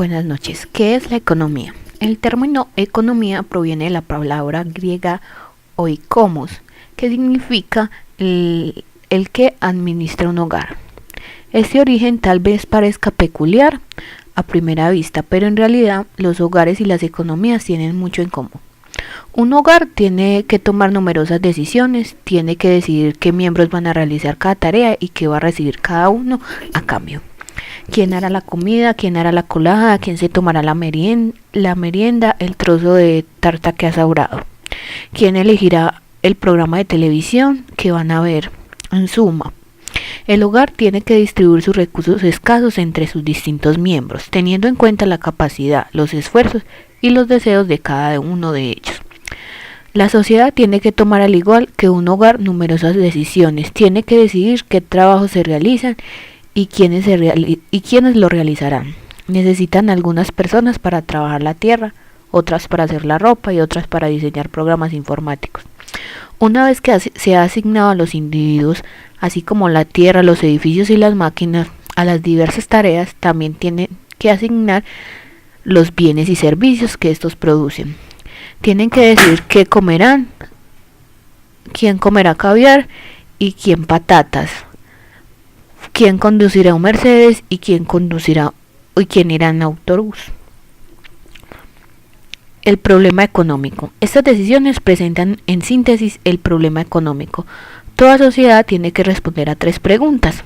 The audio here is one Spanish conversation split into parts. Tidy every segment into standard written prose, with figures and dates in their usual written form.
Buenas noches. ¿Qué es la economía? El término economía proviene de la palabra griega oikos, que significa el que administra un hogar. Este origen tal vez parezca peculiar a primera vista, pero en realidad los hogares y las economías tienen mucho en común. Un hogar tiene que tomar numerosas decisiones, tiene que decidir qué miembros van a realizar cada tarea y qué va a recibir cada uno a cambio. ¿Quién hará la comida? ¿Quién hará la colada? ¿Quién se tomará la merienda, el trozo de tarta que ha sobrado? ¿Quién elegirá el programa de televisión que van a ver? En suma, el hogar tiene que distribuir sus recursos escasos entre sus distintos miembros, teniendo en cuenta la capacidad, los esfuerzos y los deseos de cada uno de ellos. La sociedad tiene que tomar, al igual que un hogar, numerosas decisiones. Tiene que decidir qué trabajos se realizan y quiénes lo realizarán. Necesitan algunas personas para trabajar la tierra, otras para hacer la ropa y otras para diseñar programas informáticos. Una vez que se ha asignado a los individuos, así como la tierra, los edificios y las máquinas, a las diversas tareas, también tienen que asignar los bienes y servicios que estos producen. Tienen que decidir qué comerán, quién comerá caviar y quién patatas, quién conducirá un Mercedes y quién irá en autobús. El problema económico. Estas decisiones presentan en síntesis el problema económico. Toda sociedad tiene que responder a 3 preguntas.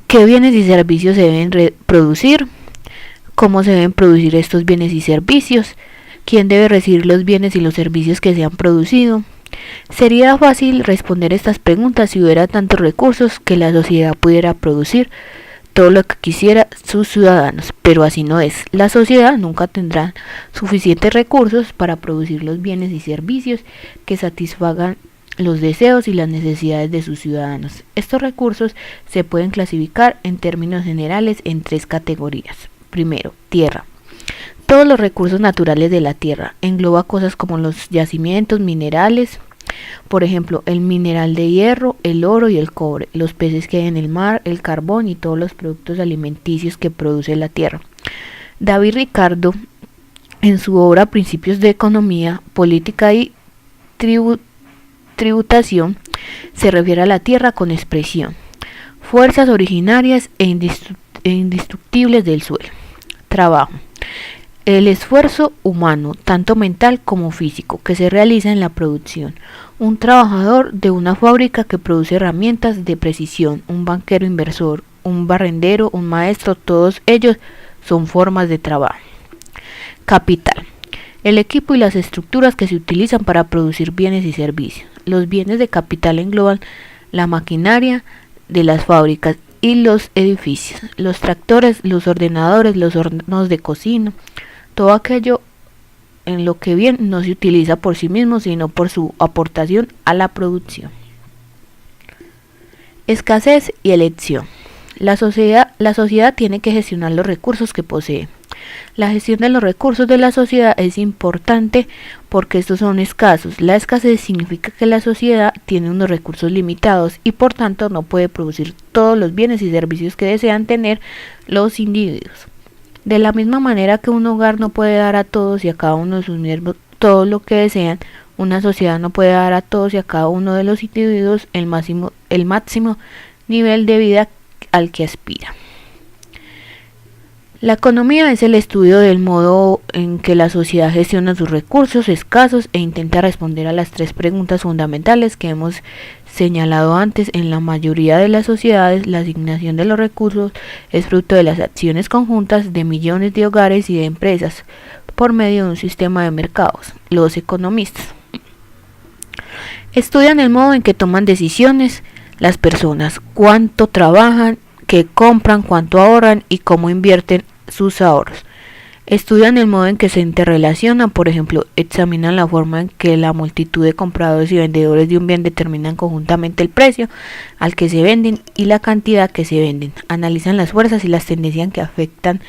¿Qué bienes y servicios se deben producir? ¿Cómo se deben producir estos bienes y servicios? ¿Quién debe recibir los bienes y los servicios que se han producido? Sería fácil responder estas preguntas si hubiera tantos recursos que la sociedad pudiera producir todo lo que quisiera sus ciudadanos, pero así no es. La sociedad nunca tendrá suficientes recursos para producir los bienes y servicios que satisfagan los deseos y las necesidades de sus ciudadanos. Estos recursos se pueden clasificar en términos generales en 3 categorías. Primero, tierra. Todos los recursos naturales de la tierra. Engloba cosas como los yacimientos minerales, por ejemplo, el mineral de hierro, el oro y el cobre, los peces que hay en el mar, el carbón y todos los productos alimenticios que produce la tierra. David Ricardo, en su obra Principios de Economía, Política y Tributación, se refiere a la tierra con expresión: fuerzas originarias e indestructibles del suelo. Trabajo. El esfuerzo humano, tanto mental como físico, que se realiza en la producción. Un trabajador de una fábrica que produce herramientas de precisión, un banquero inversor, un barrendero, un maestro, todos ellos son formas de trabajo. Capital. El equipo y las estructuras que se utilizan para producir bienes y servicios. Los bienes de capital engloban la maquinaria de las fábricas y los edificios, los tractores, los ordenadores, los hornos de cocina, todo aquello en lo que bien no se utiliza por sí mismo, sino por su aportación a la producción. Escasez y elección. La sociedad tiene que gestionar los recursos que posee. La gestión de los recursos de la sociedad es importante porque estos son escasos. La escasez significa que la sociedad tiene unos recursos limitados y por tanto no puede producir todos los bienes y servicios que desean tener los individuos. De la misma manera que un hogar no puede dar a todos y a cada uno de sus miembros todo lo que desean, una sociedad no puede dar a todos y a cada uno de los individuos el máximo nivel de vida al que aspira. La economía es el estudio del modo en que la sociedad gestiona sus recursos escasos e intenta responder a las 3 preguntas fundamentales que hemos señalado antes. En la mayoría de las sociedades, la asignación de los recursos es fruto de las acciones conjuntas de millones de hogares y de empresas por medio de un sistema de mercados. Los economistas estudian el modo en que toman decisiones las personas, cuánto trabajan, qué compran, cuánto ahorran y cómo invierten sus ahorros. Estudian el modo en que se interrelacionan, por ejemplo, examinan la forma en que la multitud de compradores y vendedores de un bien determinan conjuntamente el precio al que se venden y la cantidad que se venden. Analizan las fuerzas y las tendencias que afectan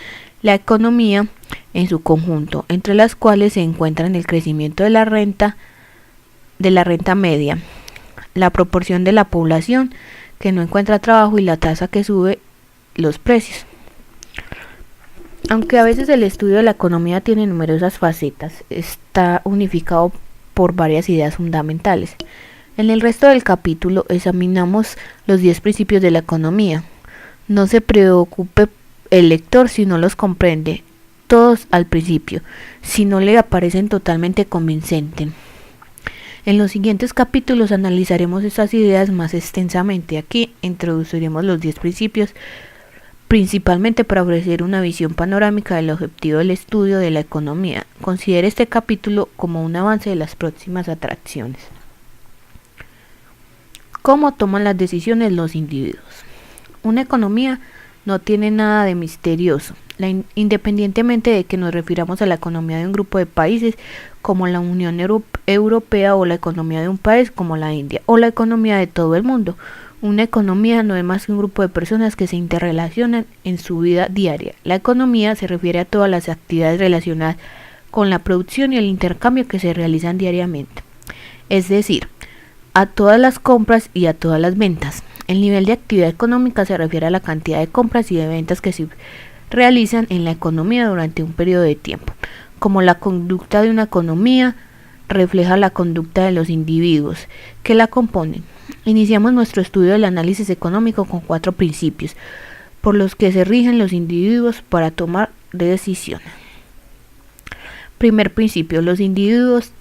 la economía en su conjunto, entre las cuales se encuentran el crecimiento de la renta media, la proporción de la población que no encuentra trabajo y la tasa que sube los precios. Aunque a veces el estudio de la economía tiene numerosas facetas, está unificado por varias ideas fundamentales. En el resto del capítulo examinamos los 10 principios de la economía. No se preocupe el lector si no los comprende todos al principio, si no le aparecen totalmente convincentes. En los siguientes capítulos analizaremos estas ideas más extensamente. Aquí introduciremos los 10 principios, principalmente para ofrecer una visión panorámica del objetivo del estudio de la economía. Considere este capítulo como un avance de las próximas atracciones. ¿Cómo toman las decisiones los individuos? Una economía no tiene nada de misterioso. Independientemente de que nos refiramos a la economía de un grupo de países como la Unión Europea o la economía de un país como la India o la economía de todo el mundo, una economía no es más que un grupo de personas que se interrelacionan en su vida diaria. La economía se refiere a todas las actividades relacionadas con la producción y el intercambio que se realizan diariamente, es decir, a todas las compras y a todas las ventas. El nivel de actividad económica se refiere a la cantidad de compras y de ventas que se realizan en la economía durante un periodo de tiempo. Como la conducta de una economía refleja la conducta de los individuos que la componen. Iniciamos nuestro estudio del análisis económico con 4 principios por los que se rigen los individuos para tomar decisiones. Primer principio: los individuos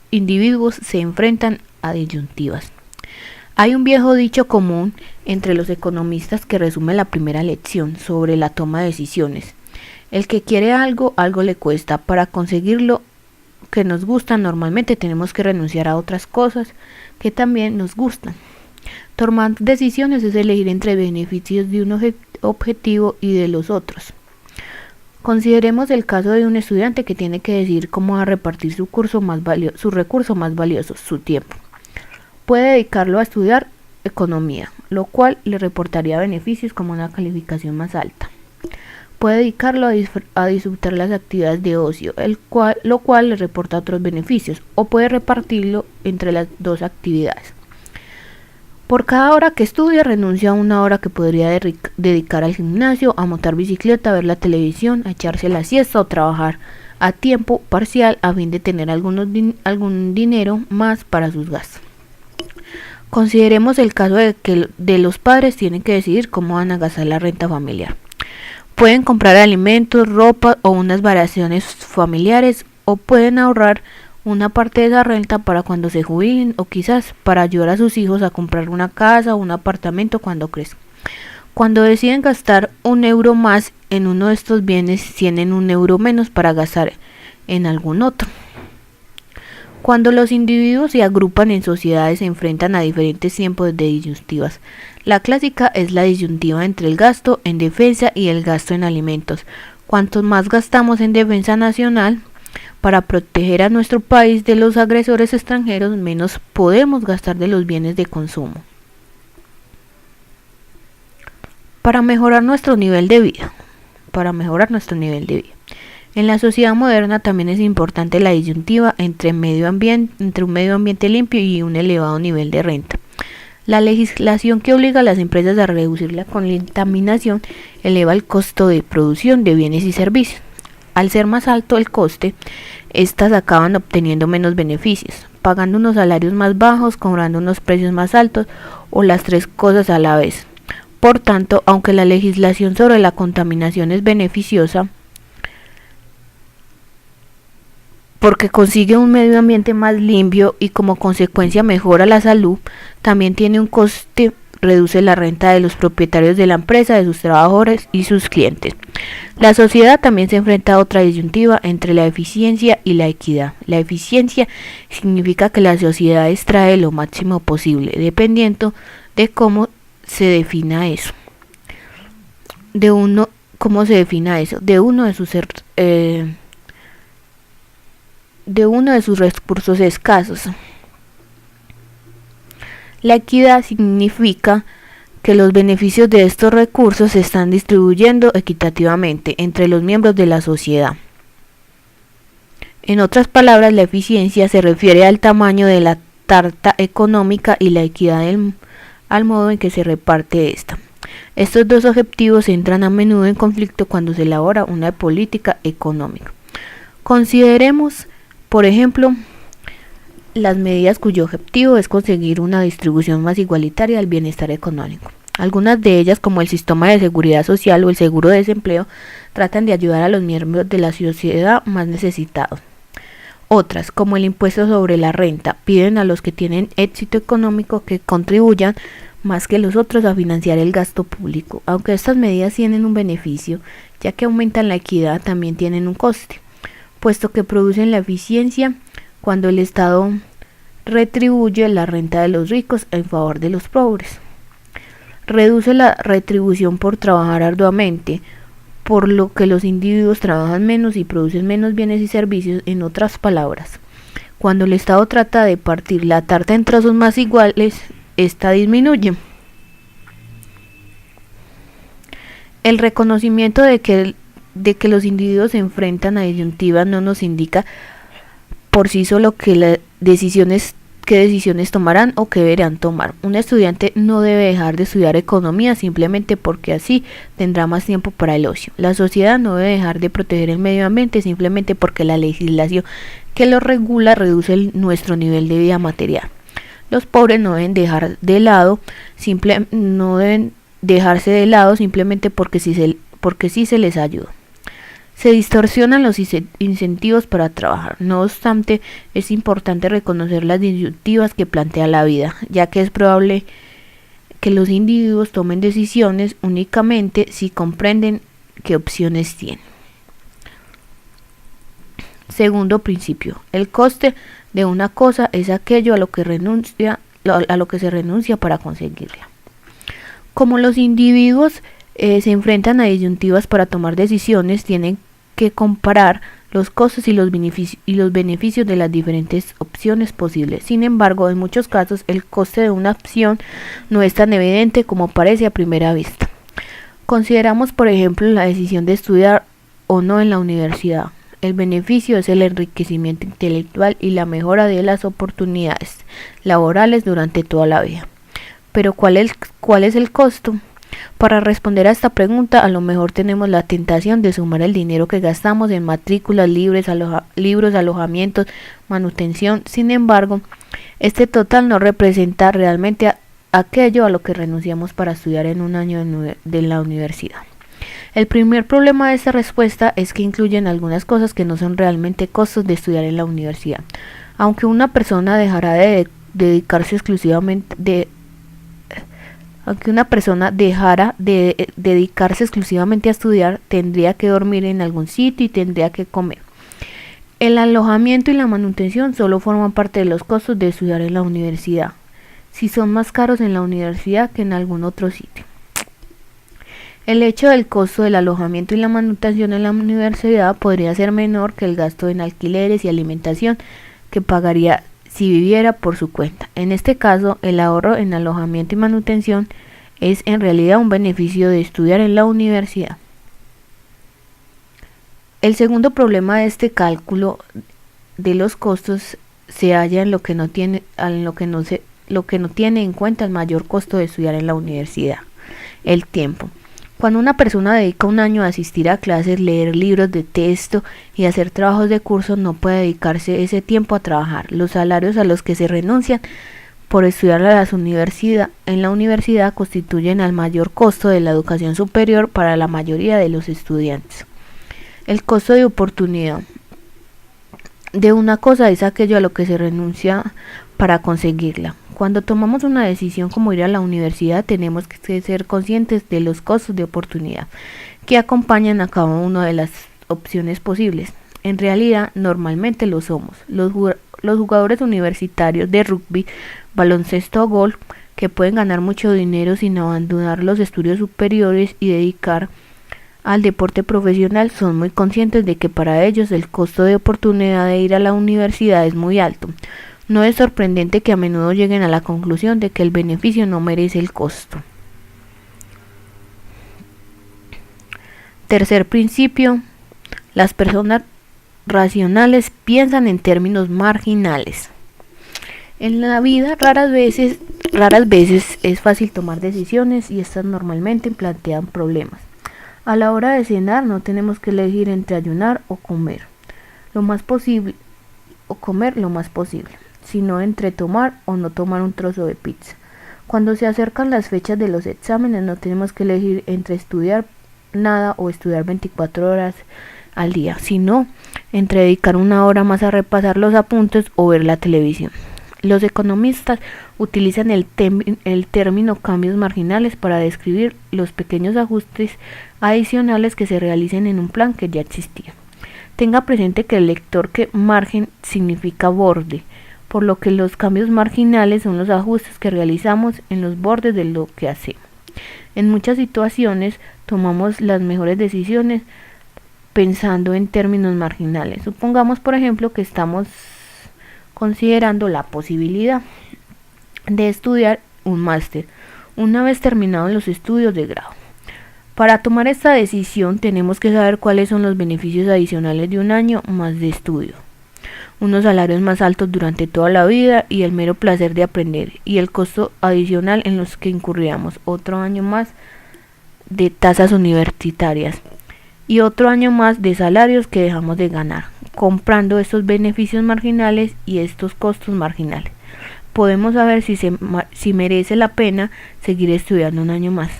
se enfrentan a disyuntivas. Hay un viejo dicho común entre los economistas que resume la primera lección sobre la toma de decisiones. El que quiere algo, algo le cuesta. Para conseguirlo que nos gusta, normalmente tenemos que renunciar a otras cosas que también nos gustan. Tomar decisiones es elegir entre beneficios de un objetivo y de los otros. Consideremos el caso de un estudiante que tiene que decidir cómo va a repartir su recurso más valioso, su tiempo. Puede dedicarlo a estudiar economía, lo cual le reportaría beneficios como una calificación más alta. Puede dedicarlo a disfrutar las actividades de ocio, lo cual le reporta otros beneficios, o puede repartirlo entre las dos actividades. Por cada hora que estudia, renuncia a una hora que podría dedicar al gimnasio, a montar bicicleta, a ver la televisión, a echarse la siesta o trabajar a tiempo parcial a fin de tener algún dinero más para sus gastos. Consideremos el caso de los padres tienen que decidir cómo van a gastar la renta familiar. Pueden comprar alimentos, ropa o unas variaciones familiares, o pueden ahorrar una parte de esa renta para cuando se jubilen, o quizás para ayudar a sus hijos a comprar una casa o un apartamento cuando crezcan. Cuando deciden gastar €1 más en uno de estos bienes, tienen €1 menos para gastar en algún otro. Cuando los individuos se agrupan en sociedades, se enfrentan a diferentes tiempos de disyuntivas. La clásica es la disyuntiva entre el gasto en defensa y el gasto en alimentos. Cuanto más gastamos en defensa nacional para proteger a nuestro país de los agresores extranjeros, menos podemos gastar de los bienes de consumo. Para mejorar nuestro nivel de vida. En la sociedad moderna también es importante la disyuntiva entre un medio ambiente limpio y un elevado nivel de renta. La legislación que obliga a las empresas a reducir la contaminación eleva el costo de producción de bienes y servicios. Al ser más alto el coste, estas acaban obteniendo menos beneficios, pagando unos salarios más bajos, cobrando unos precios más altos o las tres cosas a la vez. Por tanto, aunque la legislación sobre la contaminación es beneficiosa, porque consigue un medio ambiente más limpio y como consecuencia mejora la salud, también tiene un coste, reduce la renta de los propietarios de la empresa, de sus trabajadores y sus clientes. La sociedad también se enfrenta a otra disyuntiva entre la eficiencia y la equidad. La eficiencia significa que la sociedad extrae lo máximo posible, dependiendo de cómo se defina eso. De uno de sus recursos escasos. La equidad significa que los beneficios de estos recursos se están distribuyendo equitativamente entre los miembros de la sociedad. En otras palabras, la eficiencia se refiere al tamaño de la tarta económica y la equidad al modo en que se reparte esta. Estos dos objetivos entran a menudo en conflicto cuando se elabora una política económica. Consideremos, por ejemplo, las medidas cuyo objetivo es conseguir una distribución más igualitaria del bienestar económico. Algunas de ellas, como el sistema de seguridad social o el seguro de desempleo, tratan de ayudar a los miembros de la sociedad más necesitados. Otras, como el impuesto sobre la renta, piden a los que tienen éxito económico que contribuyan más que los otros a financiar el gasto público. Aunque estas medidas tienen un beneficio, ya que aumentan la equidad, también tienen un coste, puesto que producen la eficiencia cuando el Estado retribuye la renta de los ricos en favor de los pobres. Reduce la retribución por trabajar arduamente, por lo que los individuos trabajan menos y producen menos bienes y servicios. En otras palabras, cuando el Estado trata de partir la tarta en trozos más iguales, esta disminuye. El reconocimiento de que los individuos se enfrentan a disyuntivas no nos indica por sí solo qué decisiones tomarán o qué deberán tomar. Un estudiante no debe dejar de estudiar economía simplemente porque así tendrá más tiempo para el ocio. La sociedad no debe dejar de proteger el medio ambiente simplemente porque la legislación que lo regula reduce nuestro nivel de vida material. Los pobres no deben dejarse de lado simplemente porque sí se les ayuda. Se distorsionan los incentivos para trabajar. No obstante, es importante reconocer las disyuntivas que plantea la vida, ya que es probable que los individuos tomen decisiones únicamente si comprenden qué opciones tienen. Segundo principio: el coste de una cosa es aquello a lo que se renuncia para conseguirla. Como los individuos se enfrentan a disyuntivas para tomar decisiones, tienen que comparar los costos y los beneficios de las diferentes opciones posibles. Sin embargo, en muchos casos el coste de una opción no es tan evidente como parece a primera vista. Consideramos, por ejemplo, la decisión de estudiar o no en la universidad. El beneficio es el enriquecimiento intelectual y la mejora de las oportunidades laborales durante toda la vida. Pero ¿cuál es el costo? Para responder a esta pregunta, a lo mejor tenemos la tentación de sumar el dinero que gastamos en matrículas, libros, alojamientos, manutención. Sin embargo, este total no representa realmente aquello a lo que renunciamos para estudiar en un año de la universidad. El primer problema de esta respuesta es que incluyen algunas cosas que no son realmente costos de estudiar en la universidad. Aunque una persona dejara de dedicarse exclusivamente a estudiar, tendría que dormir en algún sitio y tendría que comer. El alojamiento y la manutención solo forman parte de los costos de estudiar en la universidad, si son más caros en la universidad que en algún otro sitio. El hecho del costo del alojamiento y la manutención en la universidad podría ser menor que el gasto en alquileres y alimentación que pagaría si viviera por su cuenta. En este caso, el ahorro en alojamiento y manutención es en realidad un beneficio de estudiar en la universidad. El segundo problema de este cálculo de los costos se halla en lo que no tiene en cuenta el mayor costo de estudiar en la universidad: el tiempo. Cuando una persona dedica un año a asistir a clases, leer libros de texto y hacer trabajos de curso, no puede dedicarse ese tiempo a trabajar. Los salarios a los que se renuncian por estudiar en la universidad constituyen el mayor costo de la educación superior para la mayoría de los estudiantes. El costo de oportunidad de una cosa es aquello a lo que se renuncia para conseguirla. Cuando tomamos una decisión como ir a la universidad, tenemos que ser conscientes de los costos de oportunidad que acompañan a cada una de las opciones posibles. En realidad, normalmente lo somos. Los jugadores universitarios de rugby, baloncesto o golf, que pueden ganar mucho dinero sin abandonar los estudios superiores y dedicar al deporte profesional, son muy conscientes de que para ellos el costo de oportunidad de ir a la universidad es muy alto. No es sorprendente que a menudo lleguen a la conclusión de que el beneficio no merece el costo. Tercer principio: las personas racionales piensan en términos marginales. En la vida raras veces es fácil tomar decisiones y estas normalmente plantean problemas. A la hora de cenar no tenemos que elegir entre ayunar o comer lo más posible, sino entre tomar o no tomar un trozo de pizza. Cuando se acercan las fechas de los exámenes no tenemos que elegir entre estudiar nada o estudiar 24 horas al día, sino entre dedicar una hora más a repasar los apuntes o ver la televisión. Los economistas utilizan el término cambios marginales para describir los pequeños ajustes adicionales que se realicen en un plan que ya existía. Tenga presente que el lector que margen significa borde, por lo que los cambios marginales son los ajustes que realizamos en los bordes de lo que hacemos. En muchas situaciones tomamos las mejores decisiones pensando en términos marginales. Supongamos, por ejemplo, que estamos considerando la posibilidad de estudiar un máster una vez terminados los estudios de grado. Para tomar esta decisión tenemos que saber cuáles son los beneficios adicionales de un año más de estudio, unos salarios más altos durante toda la vida y el mero placer de aprender, y el costo adicional en los que incurríamos, otro año más de tasas universitarias y otro año más de salarios que dejamos de ganar, comprando estos beneficios marginales y estos costos marginales. Podemos saber si merece la pena seguir estudiando un año más.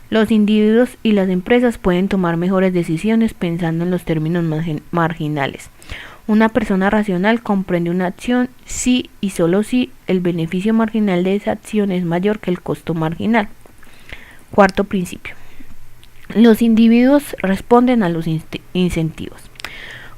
Los individuos y las empresas pueden tomar mejores decisiones pensando en los términos marginales. Una persona racional comprende una acción si y solo si el beneficio marginal de esa acción es mayor que el costo marginal. Cuarto principio. Los individuos responden a los incentivos.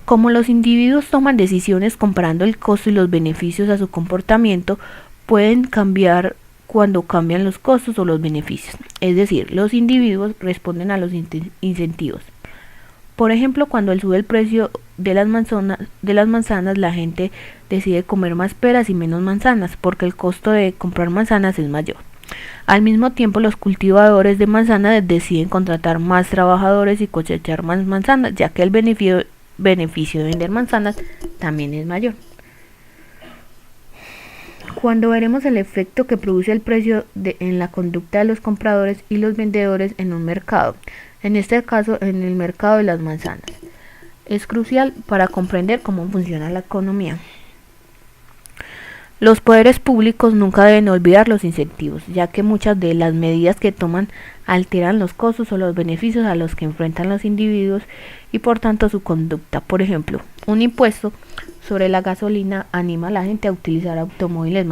Como los individuos toman decisiones comparando el costo y los beneficios a su comportamiento, pueden cambiar cuando cambian los costos o los beneficios. Es decir, los individuos responden a los incentivos. Por ejemplo, cuando sube el precio de las manzanas, la gente decide comer más peras y menos manzanas, porque el costo de comprar manzanas es mayor. Al mismo tiempo, los cultivadores de manzanas deciden contratar más trabajadores y cosechar más manzanas, ya que el beneficio de vender manzanas también es mayor. Cuando veremos el efecto que produce el precio en la conducta de los compradores y los vendedores en un mercado, en este caso en el mercado de las manzanas, es crucial para comprender cómo funciona la economía. Los poderes públicos nunca deben olvidar los incentivos, ya que muchas de las medidas que toman alteran los costos o los beneficios a los que enfrentan los individuos y por tanto su conducta. Por ejemplo, un impuesto sobre la gasolina anima a la gente a utilizar automóviles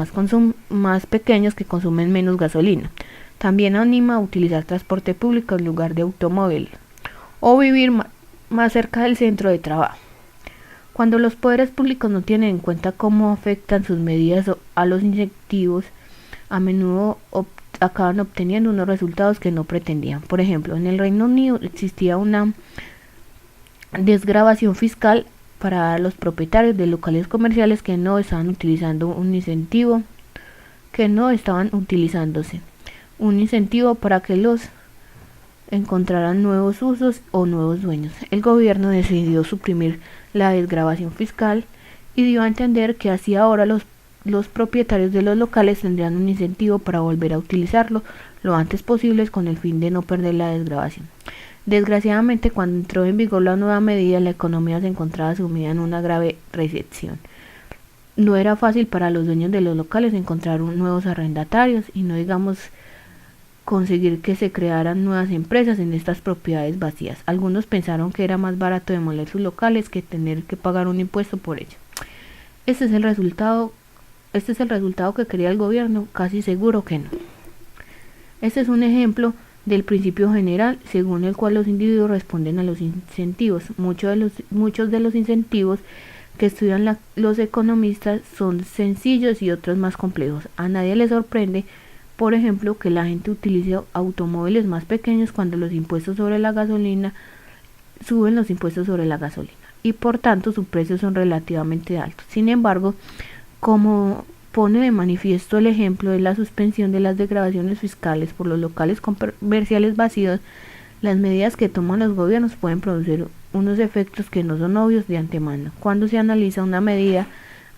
más pequeños que consumen menos gasolina. También anima a utilizar transporte público en lugar de automóviles o vivir más cerca del centro de trabajo. Cuando los poderes públicos no tienen en cuenta cómo afectan sus medidas a los incentivos, a menudo acaban obteniendo unos resultados que no pretendían. Por ejemplo, en el Reino Unido existía una desgravación fiscal para los propietarios de locales comerciales que no estaban utilizando un incentivo, un incentivo para que los encontraran nuevos usos o nuevos dueños. El gobierno decidió suprimir la desgravación fiscal y dio a entender que así ahora los propietarios de los locales tendrían un incentivo para volver a utilizarlo lo antes posible con el fin de no perder la desgravación. Desgraciadamente, cuando entró en vigor la nueva medida, la economía se encontraba sumida en una grave recesión. No era fácil para los dueños de los locales encontrar nuevos arrendatarios y no digamos conseguir que se crearan nuevas empresas en estas propiedades vacías. Algunos pensaron que era más barato demoler sus locales que tener que pagar un impuesto por ello. Este es el resultado que quería el gobierno, casi seguro que no. Este es un ejemplo del principio general según el cual los individuos responden a los incentivos. Muchos de los incentivos que estudian los economistas son sencillos y otros más complejos. A nadie le sorprende, por ejemplo, que la gente utilice automóviles más pequeños cuando los impuestos sobre la gasolina suben los impuestos sobre la gasolina y por tanto sus precios son relativamente altos. Sin embargo, como pone de manifiesto el ejemplo de la suspensión de las desgravaciones fiscales por los locales comerciales vacíos, las medidas que toman los gobiernos pueden producir unos efectos que no son obvios de antemano. Cuando se analiza una medida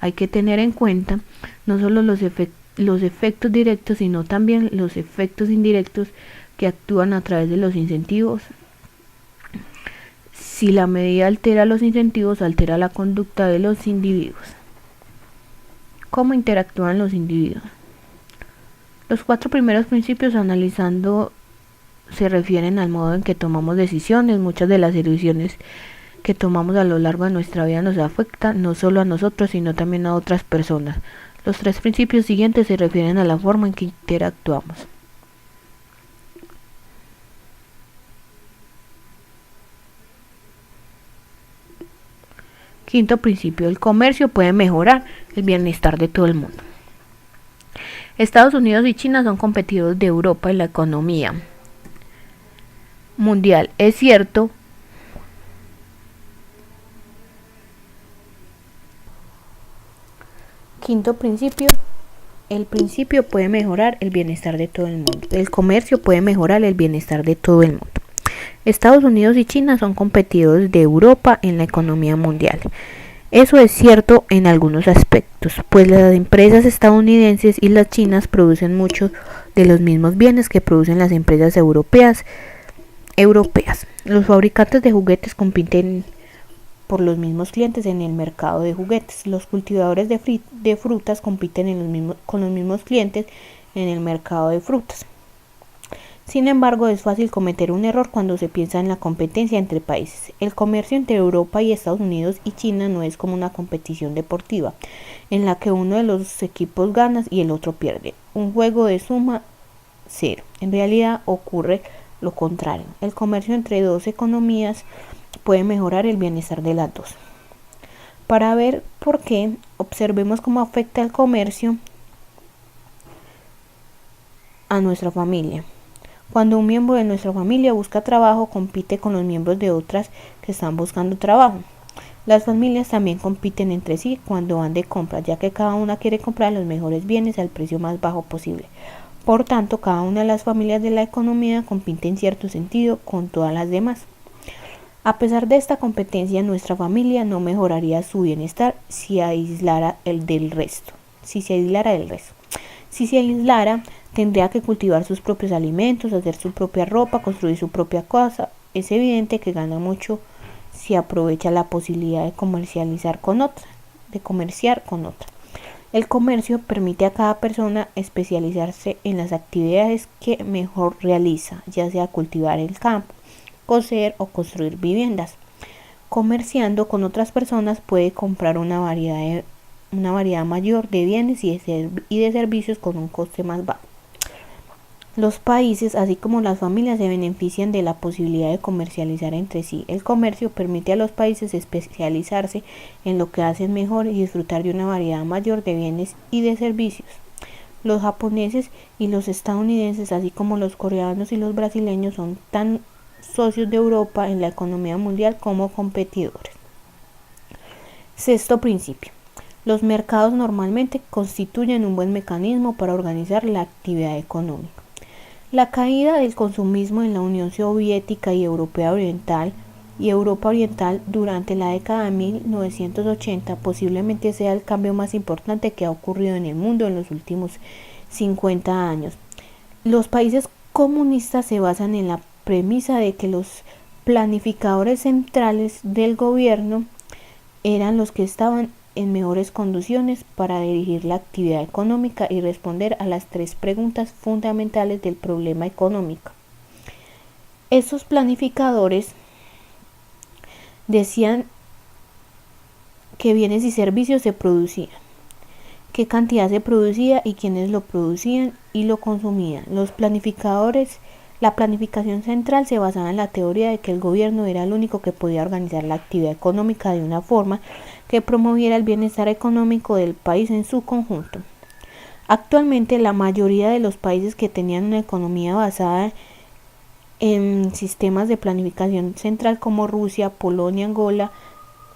Hay que tener en cuenta no solo los efectos directos, sino también los efectos indirectos que actúan a través de los incentivos. Si la medida altera los incentivos, altera la conducta de los individuos. ¿Cómo interactúan los individuos? Los 4 primeros principios analizando se refieren al modo en que tomamos decisiones. Muchas de las decisiones que tomamos a lo largo de nuestra vida nos afectan no solo a nosotros, sino también a otras personas. Los 3 principios siguientes se refieren a la forma en que interactuamos. Quinto principio, el comercio puede mejorar el bienestar de todo el mundo. Estados Unidos y China son competidores de Europa en la economía mundial. Es cierto Quinto principio, el principio puede mejorar el bienestar de todo el mundo. El comercio puede mejorar el bienestar de todo el mundo. Estados Unidos y China son competidores de Europa en la economía mundial. Eso es cierto en algunos aspectos, pues las empresas estadounidenses y las chinas producen muchos de los mismos bienes que producen las empresas europeas. Los fabricantes de juguetes compiten por los mismos clientes en el mercado de juguetes. Los cultivadores de frutas compiten con los mismos clientes en el mercado de frutas. Sin embargo, es fácil cometer un error cuando se piensa en la competencia entre países. El comercio entre Europa y Estados Unidos y China no es como una competición deportiva, en la que uno de los equipos gana y el otro pierde. Un juego de suma cero. En realidad ocurre lo contrario. El comercio entre dos economías puede mejorar el bienestar de las dos. Para ver por qué, observemos cómo afecta el comercio a nuestra familia. Cuando un miembro de nuestra familia busca trabajo, compite con los miembros de otras que están buscando trabajo. Las familias también compiten entre sí cuando van de compras, ya que cada una quiere comprar los mejores bienes al precio más bajo posible. Por tanto, cada una de las familias de la economía compite en cierto sentido con todas las demás. A pesar de esta competencia, nuestra familia no mejoraría su bienestar si se aislara del resto. Si se aislara, tendría que cultivar sus propios alimentos, hacer su propia ropa, construir su propia casa. Es evidente que gana mucho si aprovecha la posibilidad de comerciar con otra. El comercio permite a cada persona especializarse en las actividades que mejor realiza, ya sea cultivar el campo, coser o construir viviendas. Comerciando con otras personas puede comprar una variedad mayor de bienes y de servicios con un coste más bajo. Los países, así como las familias, se benefician de la posibilidad de comercializar entre sí. El comercio permite a los países especializarse en lo que hacen mejor y disfrutar de una variedad mayor de bienes y de servicios. Los japoneses y los estadounidenses, así como los coreanos y los brasileños, son tan socios de Europa en la economía mundial como competidores. Sexto principio. Los mercados normalmente constituyen un buen mecanismo para organizar la actividad económica. La caída del consumismo en la Unión Soviética y Europa Oriental durante la década de 1980 posiblemente sea el cambio más importante que ha ocurrido en el mundo en los últimos 50 años. Los países comunistas se basan en la premisa de que los planificadores centrales del gobierno eran los que estaban en mejores condiciones para dirigir la actividad económica y responder a las 3 preguntas fundamentales del problema económico. Estos planificadores decían qué bienes y servicios se producían, qué cantidad se producía y quiénes lo producían y lo consumían. La planificación central se basaba en la teoría de que el gobierno era el único que podía organizar la actividad económica de una forma que promoviera el bienestar económico del país en su conjunto. Actualmente, la mayoría de los países que tenían una economía basada en sistemas de planificación central como Rusia, Polonia,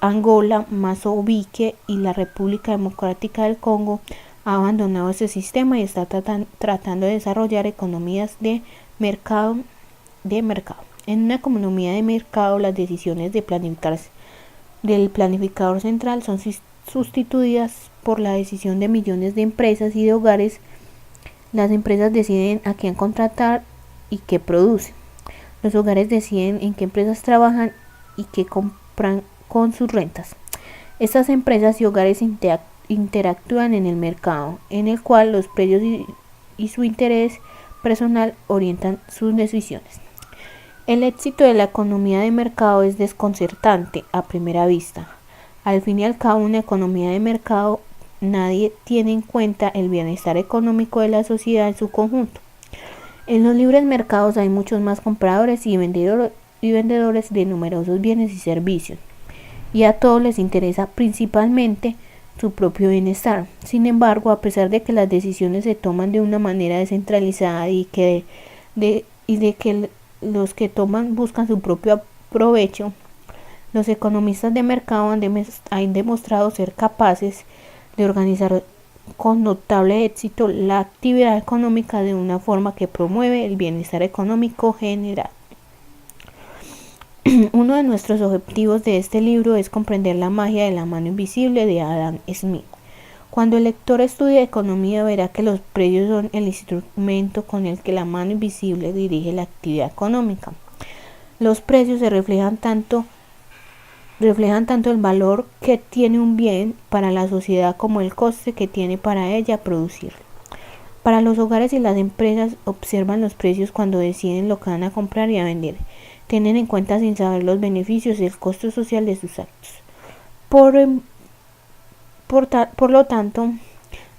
Angola, Mozambique y la República Democrática del Congo ha abandonado ese sistema y está tratando de desarrollar economías de mercado. En una economía de mercado, las decisiones del planificador central son sustituidas por la decisión de millones de empresas y de hogares. Las empresas deciden a quién contratar y qué producen. Los hogares deciden en qué empresas trabajan y qué compran con sus rentas. Estas empresas y hogares interactúan en el mercado, en el cual los precios y su interés personal orientan sus decisiones. El éxito de la economía de mercado es desconcertante a primera vista. Al fin y al cabo, una economía de mercado nadie tiene en cuenta el bienestar económico de la sociedad en su conjunto. En los libres mercados hay muchos más compradores y vendedores de numerosos bienes y servicios, y a todos les interesa principalmente su propio bienestar. Sin embargo, a pesar de que las decisiones se toman de una manera descentralizada y de que los que toman buscan su propio provecho, los economistas de mercado han demostrado ser capaces de organizar con notable éxito la actividad económica de una forma que promueve el bienestar económico general. Uno de nuestros objetivos de este libro es comprender la magia de la mano invisible de Adam Smith. Cuando el lector estudia economía verá que los precios son el instrumento con el que la mano invisible dirige la actividad económica. Los precios reflejan tanto el valor que tiene un bien para la sociedad como el coste que tiene para ella producirlo. Para los hogares y las empresas observan los precios cuando deciden lo que van a comprar y a vender. Tienen en cuenta sin saber los beneficios y el costo social de sus actos. Por lo tanto,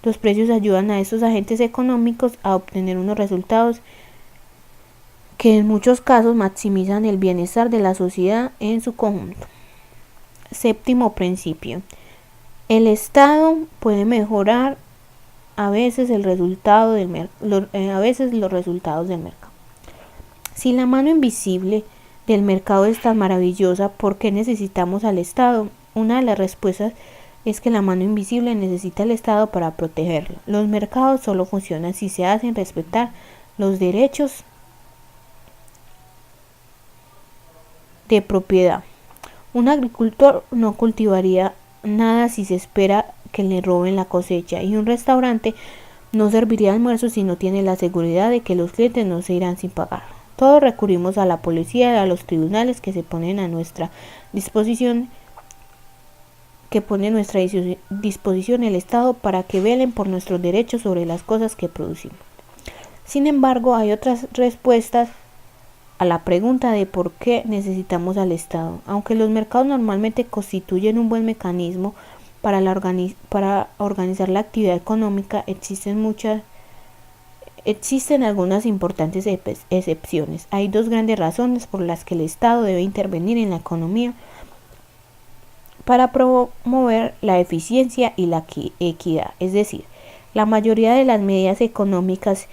los precios ayudan a estos agentes económicos a obtener unos resultados que en muchos casos maximizan el bienestar de la sociedad en su conjunto. Séptimo principio. El Estado puede mejorar a veces los resultados del mercado. Si la mano invisible del mercado es tan maravillosa, ¿por qué necesitamos al Estado? Una de las respuestas es que la mano invisible necesita al Estado para protegerlo. Los mercados solo funcionan si se hacen respetar los derechos de propiedad. Un agricultor no cultivaría nada si se espera que le roben la cosecha, y un restaurante no serviría almuerzo si no tiene la seguridad de que los clientes no se irán sin pagar. Todos recurrimos a la policía y a los tribunales que pone a nuestra disposición el Estado para que velen por nuestros derechos sobre las cosas que producimos. Sin embargo, hay otras respuestas a la pregunta de por qué necesitamos al Estado. Aunque los mercados normalmente constituyen un buen mecanismo para organizar la actividad económica, existen algunas importantes excepciones. Hay dos grandes razones por las que el Estado debe intervenir en la economía para promover la eficiencia y la equidad. Es decir, la mayoría de las medidas económicas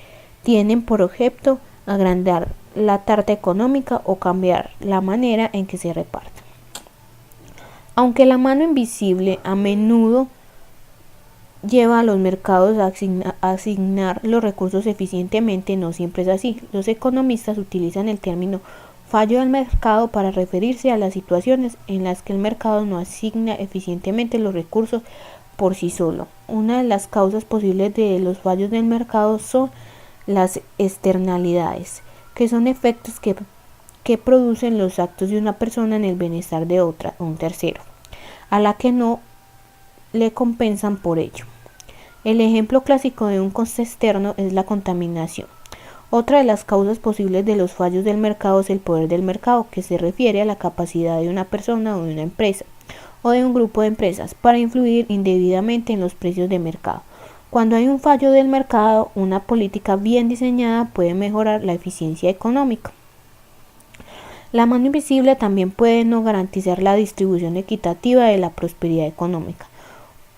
tienen por objeto agrandar la tarta económica o cambiar la manera en que se reparte. Aunque la mano invisible a menudo lleva a los mercados a asignar los recursos eficientemente, no siempre es así. Los economistas utilizan el término fallo del mercado para referirse a las situaciones en las que el mercado no asigna eficientemente los recursos por sí solo. Una de las causas posibles de los fallos del mercado son las externalidades, que son efectos que producen los actos de una persona en el bienestar de un tercero, a la que no le compensan por ello. El ejemplo clásico de un coste externo es la contaminación. Otra de las causas posibles de los fallos del mercado es el poder del mercado, que se refiere a la capacidad de una persona o de una empresa o de un grupo de empresas para influir indebidamente en los precios de mercado. Cuando hay un fallo del mercado, una política bien diseñada puede mejorar la eficiencia económica. La mano invisible también puede no garantizar la distribución equitativa de la prosperidad económica.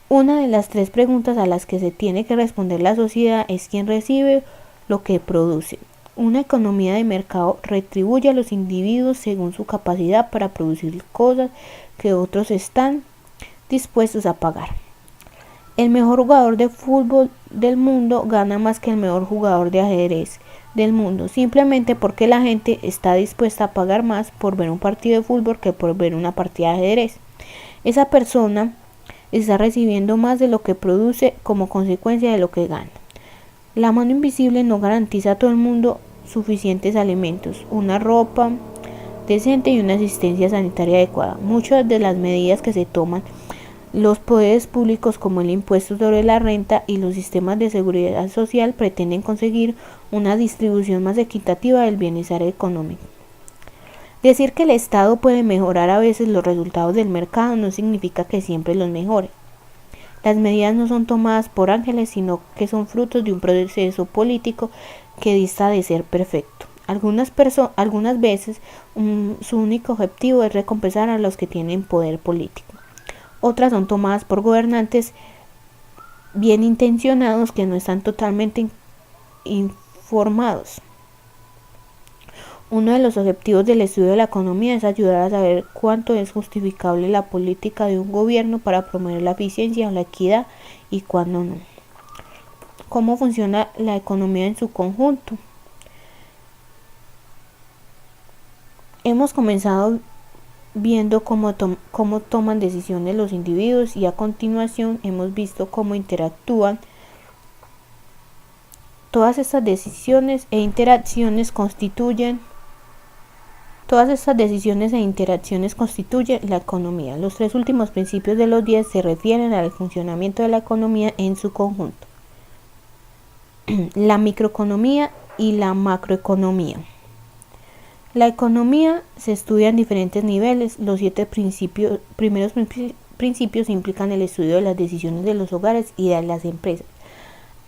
Una de las tres preguntas a las que se tiene que responder la sociedad es quién recibe lo que produce. Una economía de mercado retribuye a los individuos según su capacidad para producir cosas que otros están dispuestos a pagar. El mejor jugador de fútbol del mundo gana más que el mejor jugador de ajedrez del mundo, simplemente porque la gente está dispuesta a pagar más por ver un partido de fútbol que por ver una partida de ajedrez. Esa persona está recibiendo más de lo que produce como consecuencia de lo que gana. La mano invisible no garantiza a todo el mundo suficientes alimentos, una ropa decente y una asistencia sanitaria adecuada. Muchas de las medidas que se toman los poderes públicos, como el impuesto sobre la renta y los sistemas de seguridad social, pretenden conseguir una distribución más equitativa del bienestar económico. Decir que el Estado puede mejorar a veces los resultados del mercado no significa que siempre los mejore. Las medidas no son tomadas por ángeles, sino que son frutos de un proceso político que dista de ser perfecto. Algunas veces su único objetivo es recompensar a los que tienen poder político. Otras son tomadas por gobernantes bien intencionados que no están totalmente informados. Uno de los objetivos del estudio de la economía es ayudar a saber cuánto es justificable la política de un gobierno para promover la eficiencia o la equidad y cuándo no. ¿Cómo funciona la economía en su conjunto? Hemos comenzado viendo cómo toman decisiones los individuos y a continuación hemos visto cómo interactúan. Todas estas decisiones e interacciones constituyen la economía. Los 3 últimos principios de los 10 se refieren al funcionamiento de la economía en su conjunto. La microeconomía y la macroeconomía. La economía se estudia en diferentes niveles. Los 7 primeros principios implican el estudio de las decisiones de los hogares y de las empresas,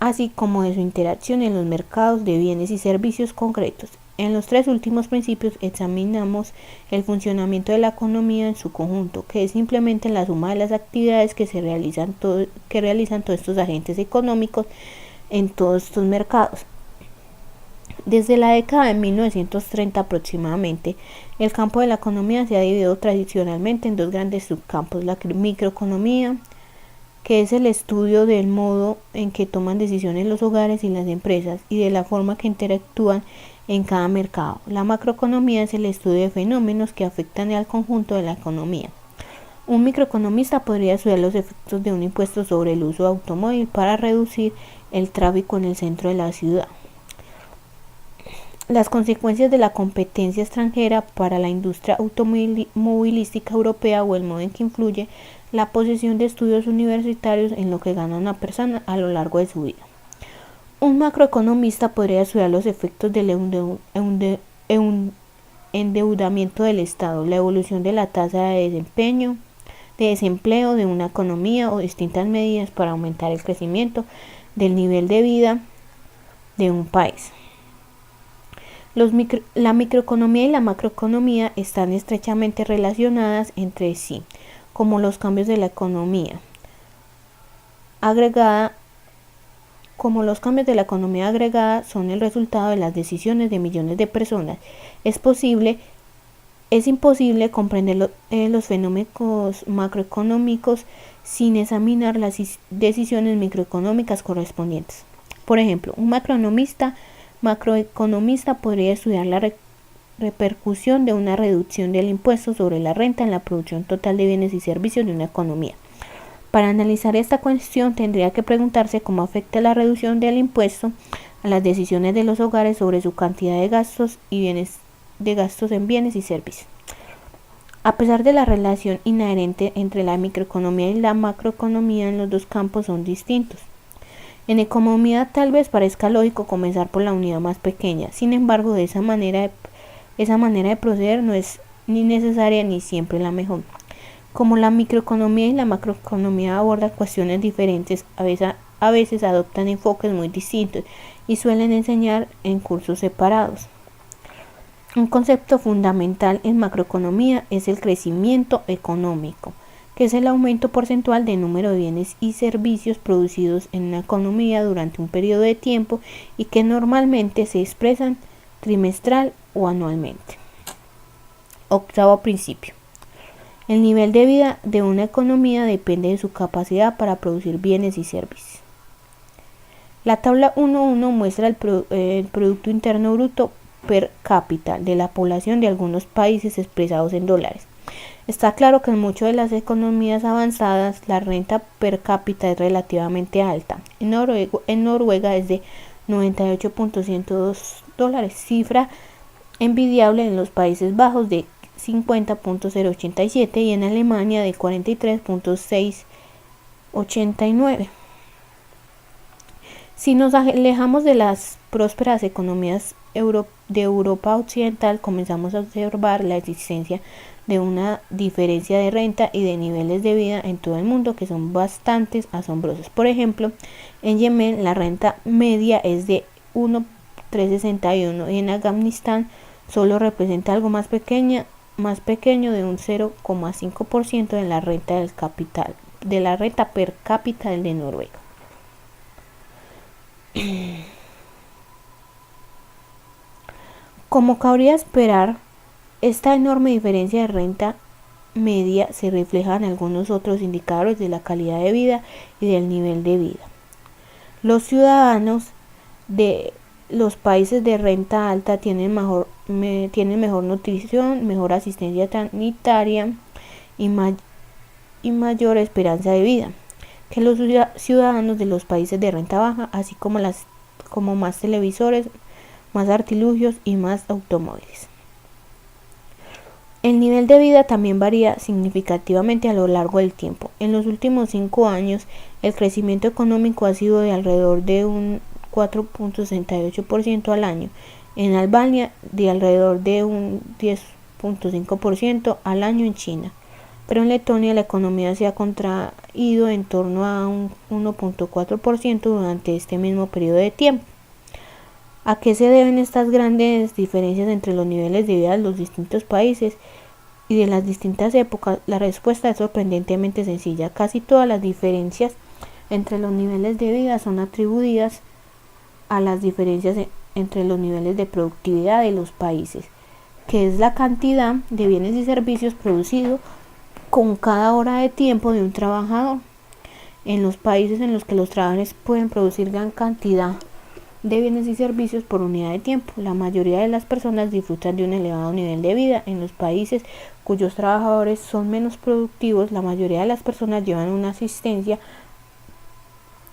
así como de su interacción en los mercados de bienes y servicios concretos. En los 3 últimos principios examinamos el funcionamiento de la economía en su conjunto, que es simplemente la suma de las actividades que realizan todos estos agentes económicos en todos estos mercados. Desde la década de 1930 aproximadamente, el campo de la economía se ha dividido tradicionalmente en 2 grandes subcampos: la microeconomía, que es el estudio del modo en que toman decisiones los hogares y las empresas y de la forma que interactúan en cada mercado. La macroeconomía es el estudio de fenómenos que afectan al conjunto de la economía. Un microeconomista podría estudiar los efectos de un impuesto sobre el uso de automóvil para reducir el tráfico en el centro de la ciudad. Las consecuencias de la competencia extranjera para la industria automovilística europea o el modo en que influye la posesión de estudios universitarios en lo que gana una persona a lo largo de su vida. Un macroeconomista podría estudiar los efectos del endeudamiento del Estado, la evolución de la tasa de desempleo de una economía o distintas medidas para aumentar el crecimiento del nivel de vida de un país. La microeconomía y la macroeconomía están estrechamente relacionadas entre sí, como los cambios de la economía agregada son el resultado de las decisiones de millones de personas. Es imposible comprender los fenómenos macroeconómicos sin examinar las decisiones microeconómicas correspondientes. Por ejemplo, un macroeconomista podría estudiar la repercusión de una reducción del impuesto sobre la renta en la producción total de bienes y servicios de una economía. Para analizar esta cuestión tendría que preguntarse cómo afecta la reducción del impuesto a las decisiones de los hogares sobre su cantidad de gastos en bienes y servicios. A pesar de la relación inherente entre la microeconomía y la macroeconomía, en los 2 campos son distintos. En economía tal vez parezca lógico comenzar por la unidad más pequeña. Sin embargo, esa manera de proceder no es ni necesaria ni siempre la mejor. Como la microeconomía y la macroeconomía abordan cuestiones diferentes, a veces adoptan enfoques muy distintos y suelen enseñar en cursos separados. Un concepto fundamental en macroeconomía es el crecimiento económico, que es el aumento porcentual del número de bienes y servicios producidos en una economía durante un periodo de tiempo y que normalmente se expresan trimestral o anualmente. 8º principio. El nivel de vida de una economía depende de su capacidad para producir bienes y servicios. La tabla 1.1 muestra el Producto Interno Bruto per cápita de la población de algunos países expresados en dólares. Está claro que en muchas de las economías avanzadas la renta per cápita es relativamente alta. En Noruega es de 98.102 dólares, cifra envidiable en los Países Bajos de 50.087 y en Alemania de 43.689. Si nos alejamos de las prósperas economías de Europa Occidental, comenzamos a observar la existencia de una diferencia de renta y de niveles de vida en todo el mundo que son bastante asombrosos. Por ejemplo, en Yemen la renta media es de 1.361 y en Afganistán solo representa algo más pequeño de un 0,5% de la renta per cápita del de Noruega. Como cabría esperar, esta enorme diferencia de renta media se refleja en algunos otros indicadores de la calidad de vida y del nivel de vida. Los ciudadanos de los países de renta alta tienen mejor nutrición, mejor asistencia sanitaria y mayor esperanza de vida que los ciudadanos de los países de renta baja, así como más televisores, más artilugios y más automóviles. El nivel de vida también varía significativamente a lo largo del tiempo. En los últimos 5 años, el crecimiento económico ha sido de alrededor de un 4.68% al año. En Albania, de alrededor de un 10.5% al año en China. Pero en Letonia la economía se ha contraído en torno a un 1.4% durante este mismo periodo de tiempo. ¿A qué se deben estas grandes diferencias entre los niveles de vida de los distintos países y de las distintas épocas? La respuesta es sorprendentemente sencilla. Casi todas las diferencias entre los niveles de vida son atribuidas a las diferencias entre los niveles de productividad de los países, que es la cantidad de bienes y servicios producidos con cada hora de tiempo de un trabajador. En los países en los que los trabajadores pueden producir gran cantidad de bienes y servicios por unidad de tiempo, la mayoría de las personas disfrutan de un elevado nivel de vida. En los países cuyos trabajadores son menos productivos, la mayoría de las personas llevan una asistencia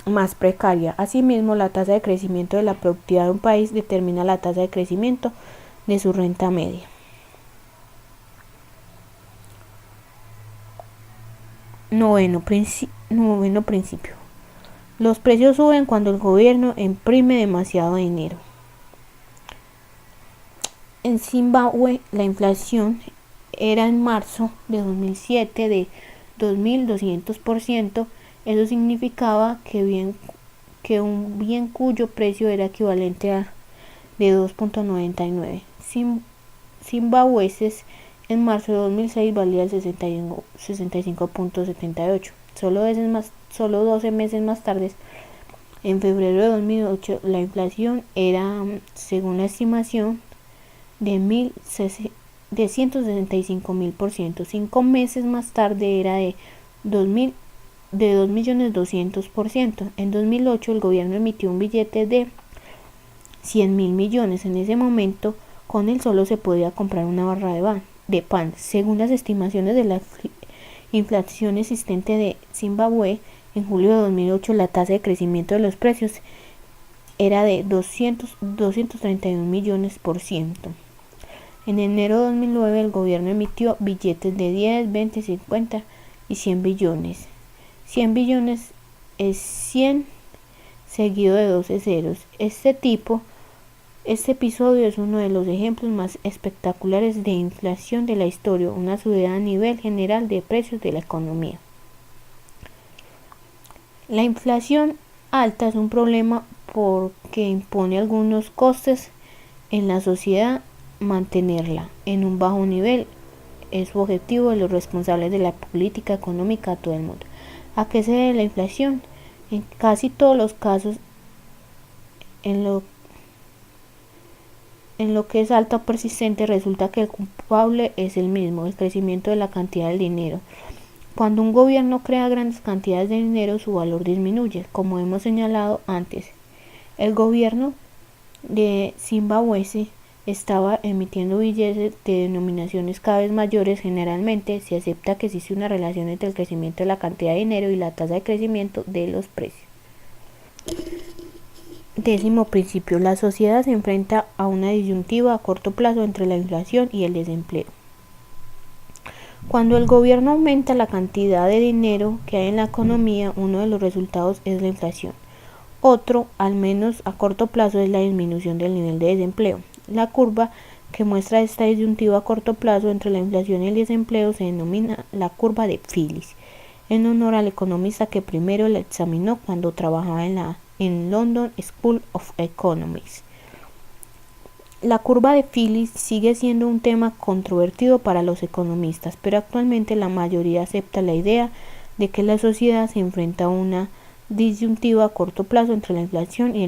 más precaria. Asimismo, la tasa de crecimiento de la productividad de un país determina la tasa de crecimiento de su renta media. Noveno principio. Los precios suben cuando el gobierno imprime demasiado dinero. En Zimbabue, la inflación era en marzo de 2007 de 2.200%. Eso significaba que un bien cuyo precio era equivalente a de 2.99 zimbabueses en marzo de 2006 valía el 65.78. Solo 12 meses más tarde, en febrero de 2008, la inflación era, según la estimación, de 165.000%. 5 meses más tarde era de 2.200%. En 2008 el gobierno emitió un billete de 100.000 millones. En ese momento, con él solo se podía comprar una barra de pan. Según las estimaciones de la inflación existente de Zimbabue, en julio de 2008 la tasa de crecimiento de los precios era de 231 millones%. En enero de 2009 el gobierno emitió billetes de 10, 20, 50 y 100 billones. 100 billones es 100 seguido de 12 ceros. Este episodio es uno de los ejemplos más espectaculares de inflación de la historia, una subida a nivel general de precios de la economía. La inflación alta es un problema porque impone algunos costes en la sociedad. Mantenerla en un bajo nivel es su objetivo de los responsables de la política económica a todo el mundo. ¿A qué se debe la inflación? En casi todos los casos, en lo que es alta o persistente, resulta que el culpable es el mismo, el crecimiento de la cantidad de dinero. Cuando un gobierno crea grandes cantidades de dinero, su valor disminuye, como hemos señalado antes. El gobierno de Zimbabue estaba emitiendo billetes de denominaciones cada vez mayores. Generalmente se acepta que existe una relación entre el crecimiento de la cantidad de dinero y la tasa de crecimiento de los precios. 10º principio. La sociedad se enfrenta a una disyuntiva a corto plazo entre la inflación y el desempleo. Cuando el gobierno aumenta la cantidad de dinero que hay en la economía, uno de los resultados es la inflación. Otro, al menos a corto plazo, es la disminución del nivel de desempleo. La curva que muestra esta disyuntiva a corto plazo entre la inflación y el desempleo se denomina la curva de Phillips, en honor al economista que primero la examinó cuando trabajaba en London School of Economics. La curva de Phillips sigue siendo un tema controvertido para los economistas, pero actualmente la mayoría acepta la idea de que la sociedad se enfrenta a una disyuntiva a corto plazo entre la inflación y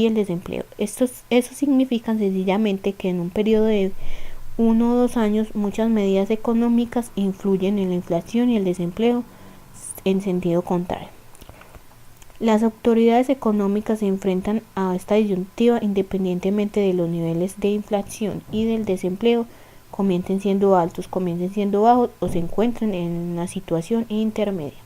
el desempleo. Eso significa sencillamente que en un periodo de 1 o 2 años muchas medidas económicas influyen en la inflación y el desempleo en sentido contrario. Las autoridades económicas se enfrentan a esta disyuntiva independientemente de los niveles de inflación y del desempleo, comiencen siendo altos, comiencen siendo bajos o se encuentren en una situación intermedia.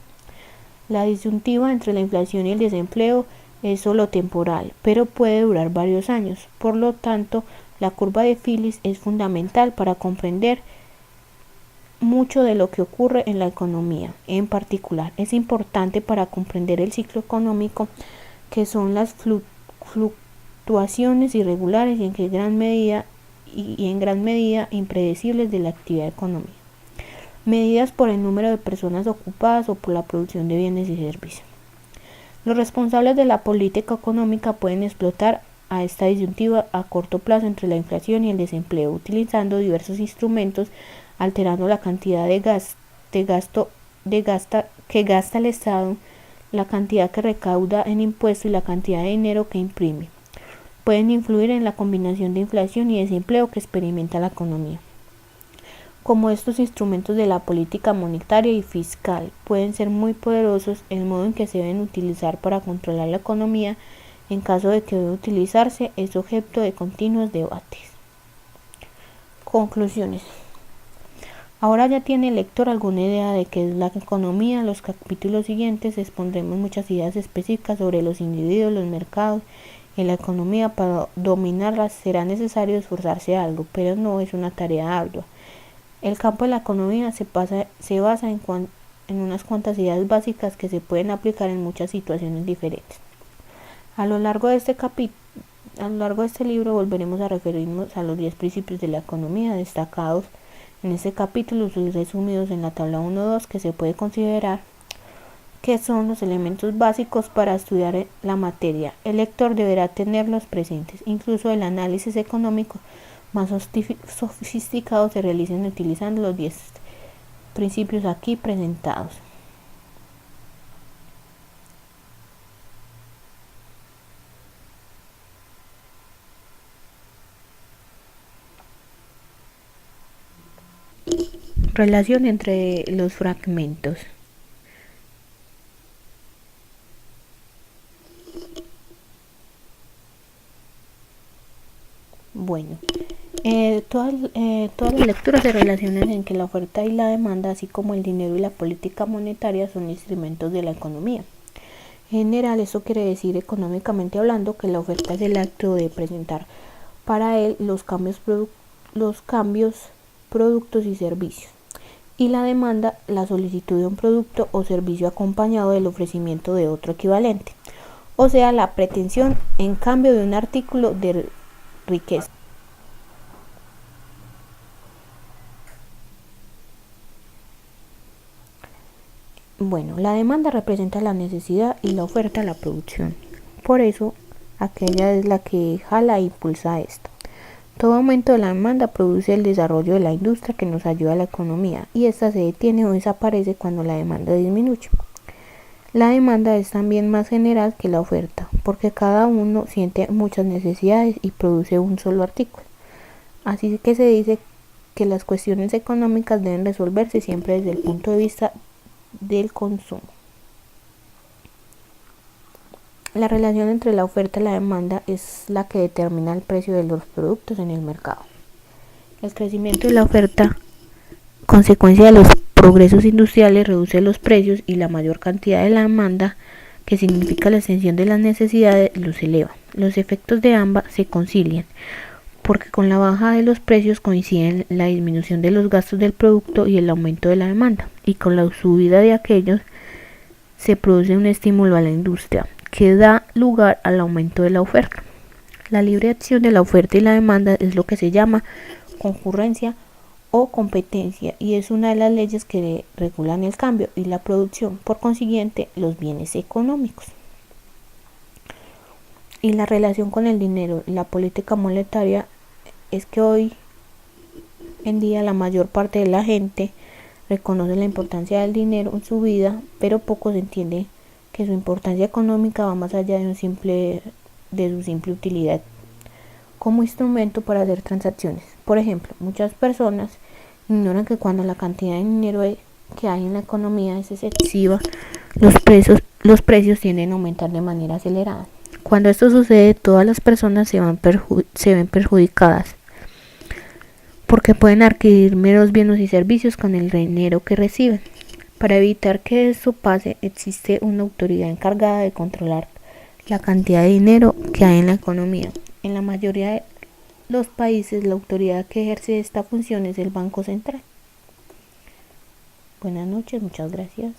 La disyuntiva entre la inflación y el desempleo es solo temporal, pero puede durar varios años. Por lo tanto, la curva de Phillips es fundamental para comprender mucho de lo que ocurre en la economía. En particular, es importante para comprender el ciclo económico, que son las fluctuaciones irregulares y en gran medida impredecibles de la actividad económica, medidas por el número de personas ocupadas o por la producción de bienes y servicios. Los responsables de la política económica pueden explotar a esta disyuntiva a corto plazo entre la inflación y el desempleo, utilizando diversos instrumentos, alterando la cantidad que gasta el Estado, la cantidad que recauda en impuestos y la cantidad de dinero que imprime. Pueden influir en la combinación de inflación y desempleo que experimenta la economía. Como estos instrumentos de la política monetaria y fiscal pueden ser muy poderosos, el modo en que se deben utilizar para controlar la economía, en caso de que deba utilizarse, es objeto de continuos debates. Conclusiones. Ahora ya tiene el lector alguna idea de qué es la economía. En los capítulos siguientes expondremos muchas ideas específicas sobre los individuos, los mercados y la economía. Para dominarlas será necesario esforzarse algo, pero no es una tarea ardua. El campo de la economía se basa en unas cuantas ideas básicas que se pueden aplicar en muchas situaciones diferentes. A lo largo de este libro volveremos a referirnos a los 10 principios de la economía destacados en este capítulo y resumidos en la tabla 1-2, que se puede considerar que son los elementos básicos para estudiar la materia. El lector deberá tenerlos presentes. Incluso el análisis económico más sofisticados se realizan utilizando los 10 principios aquí presentados. Relación entre los fragmentos. Bueno, todas las lecturas se relacionan en que la oferta y la demanda, así como el dinero y la política monetaria, son instrumentos de la economía. En general, eso quiere decir, económicamente hablando, que la oferta es el acto de presentar para él los cambios, productos y servicios, y la demanda, la solicitud de un producto o servicio acompañado del ofrecimiento de otro equivalente, o sea, la pretensión en cambio de un artículo de riqueza. Bueno, la demanda representa la necesidad y la oferta la producción. Por eso, aquella es la que jala e impulsa esto. Todo aumento de la demanda produce el desarrollo de la industria que nos ayuda a la economía, y esta se detiene o desaparece cuando la demanda disminuye. La demanda es también más general que la oferta, porque cada uno siente muchas necesidades y produce un solo artículo. Así que se dice que las cuestiones económicas deben resolverse siempre desde el punto de vista del consumo. La relación entre la oferta y la demanda es la que determina el precio de los productos en el mercado. El crecimiento de la oferta, consecuencia de los progresos industriales, reduce los precios y la mayor cantidad de la demanda, que significa la extensión de las necesidades, los eleva. Los efectos de ambas se concilian, porque con la baja de los precios coinciden la disminución de los gastos del producto y el aumento de la demanda, y con la subida de aquellos se produce un estímulo a la industria, que da lugar al aumento de la oferta. La libre acción de la oferta y la demanda es lo que se llama concurrencia o competencia, y es una de las leyes que regulan el cambio y la producción, por consiguiente, los bienes económicos. Y la relación con el dinero y la política monetaria es que hoy en día la mayor parte de la gente reconoce la importancia del dinero en su vida, pero poco se entiende que su importancia económica va más allá de su simple utilidad como instrumento para hacer transacciones. Por ejemplo, muchas personas ignoran que cuando la cantidad de dinero que hay en la economía es excesiva, los precios tienden a aumentar de manera acelerada. Cuando esto sucede, todas las personas se ven perjudicadas, porque pueden adquirir meros bienes y servicios con el dinero que reciben. Para evitar que esto pase, existe una autoridad encargada de controlar la cantidad de dinero que hay en la economía. En la mayoría de los países, la autoridad que ejerce esta función es el Banco Central. Buenas noches, muchas gracias.